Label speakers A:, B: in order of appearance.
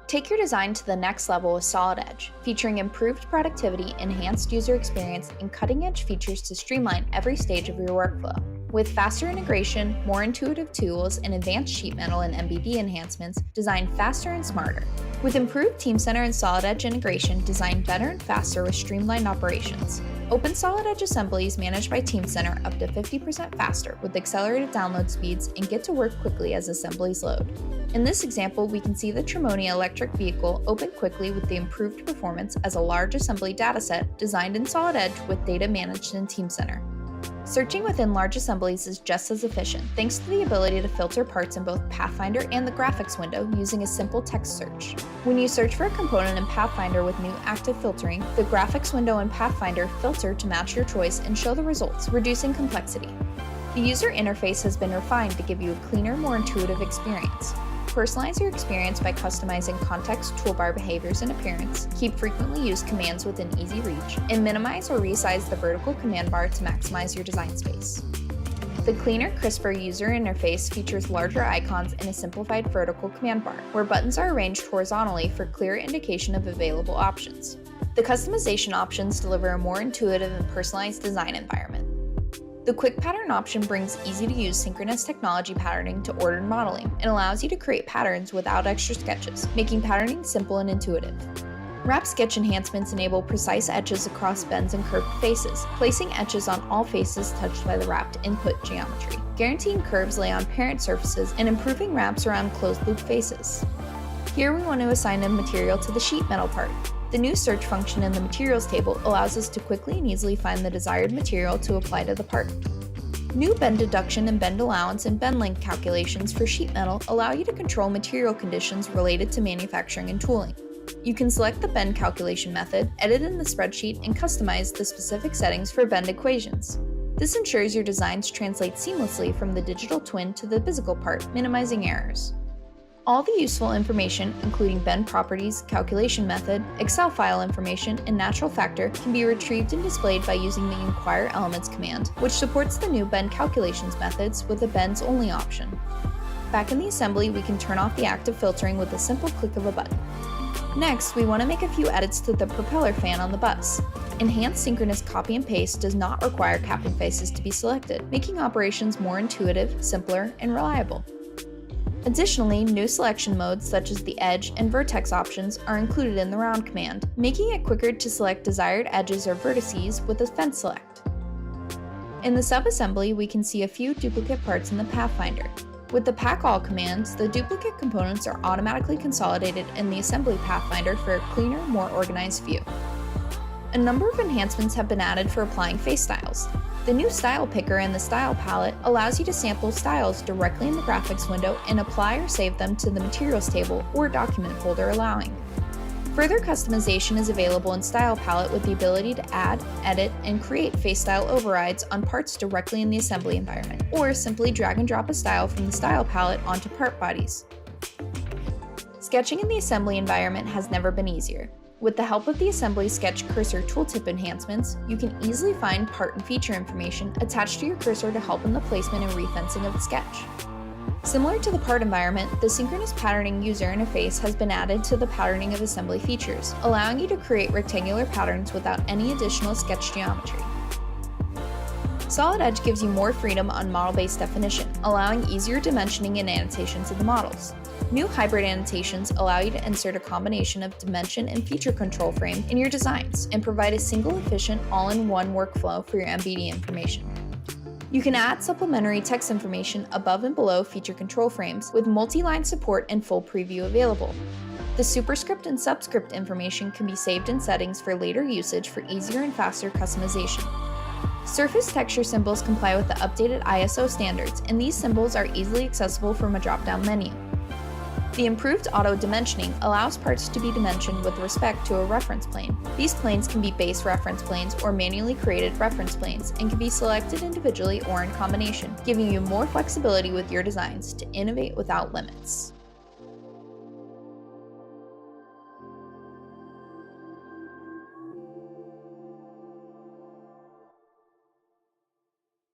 A: Take your design to the next level with Solid Edge, featuring improved productivity, enhanced user experience, and cutting-edge features to streamline every stage of your workflow. With faster integration, more intuitive tools, and advanced sheet metal and MBD enhancements, designed faster and smarter. With improved Team Center and Solid Edge integration, designed better and faster with streamlined operations. Open Solid Edge assemblies managed by Team Center up to 50% faster with accelerated download speeds and get to work quickly as assemblies load. In this example, we can see the Tremonia electric vehicle open quickly with the improved performance as a large assembly dataset designed in Solid Edge with data managed in Team Center. Searching within large assemblies is just as efficient thanks to the ability to filter parts in both Pathfinder and the graphics window using a simple text search. When you search for a component in Pathfinder with new active filtering, the graphics window in Pathfinder filter to match your choice and show the results, reducing complexity. The user interface has been refined to give you a cleaner, more intuitive experience. Personalize your experience by customizing context, toolbar behaviors, and appearance, keep frequently used commands within easy reach, and minimize or resize the vertical command bar to maximize your design space. The cleaner, crisper user interface features larger icons and a simplified vertical command bar, where buttons are arranged horizontally for clear indication of available options. The customization options deliver a more intuitive and personalized design environment. The Quick Pattern option brings easy-to-use synchronous technology patterning to ordered modeling and allows you to create patterns without extra sketches, making patterning simple and intuitive. Wrap sketch enhancements enable precise etches across bends and curved faces, placing etches on all faces touched by the wrapped input geometry, guaranteeing curves lay on parent surfaces and improving wraps around closed-loop faces. Here we want to assign a material to the sheet metal part. The new search function in the materials table allows us to quickly and easily find the desired material to apply to the part. New bend deduction and bend allowance and bend length calculations for sheet metal allow you to control material conditions related to manufacturing and tooling. You can select the bend calculation method, edit in the spreadsheet, and customize the specific settings for bend equations. This ensures your designs translate seamlessly from the digital twin to the physical part, minimizing errors. All the useful information, including bend properties, calculation method, Excel file information, and natural factor, can be retrieved and displayed by using the Inquire Elements command, which supports the new bend calculations methods with the bends only option. Back in the assembly, we can turn off the active filtering with a simple click of a button. Next, we want to make a few edits to the propeller fan on the bus. Enhanced synchronous copy and paste does not require capping faces to be selected, making operations more intuitive, simpler, and reliable. Additionally, new selection modes such as the edge and vertex options are included in the round command, making it quicker to select desired edges or vertices with a fence select. In the subassembly, we can see a few duplicate parts in the Pathfinder. With the pack all commands, the duplicate components are automatically consolidated in the assembly Pathfinder for a cleaner, more organized view. A number of enhancements have been added for applying face styles. The new Style Picker in the Style palette allows you to sample styles directly in the graphics window and apply or save them to the materials table or document folder allowing. Further customization is available in Style Palette with the ability to add, edit, and create face style overrides on parts directly in the assembly environment, or simply drag and drop a style from the Style Palette onto part bodies. Sketching in the assembly environment has never been easier. With the help of the Assembly Sketch Cursor tooltip enhancements, you can easily find part and feature information attached to your cursor to help in the placement and refencing of the sketch. Similar to the part environment, the synchronous patterning user interface has been added to the patterning of assembly features, allowing you to create rectangular patterns without any additional sketch geometry. Solid Edge gives you more freedom on model-based definition, allowing easier dimensioning and annotations of the models. New hybrid annotations allow you to insert a combination of dimension and feature control frame in your designs and provide a single efficient all-in-one workflow for your MBD information. You can add supplementary text information above and below feature control frames with multi-line support and full preview available. The superscript and subscript information can be saved in settings for later usage for easier and faster customization. Surface texture symbols comply with the updated ISO standards, and these symbols are easily accessible from a drop-down menu. The improved auto-dimensioning allows parts to be dimensioned with respect to a reference plane. These planes can be base reference planes or manually created reference planes and can be selected individually or in combination, giving you more flexibility with your designs to innovate without limits.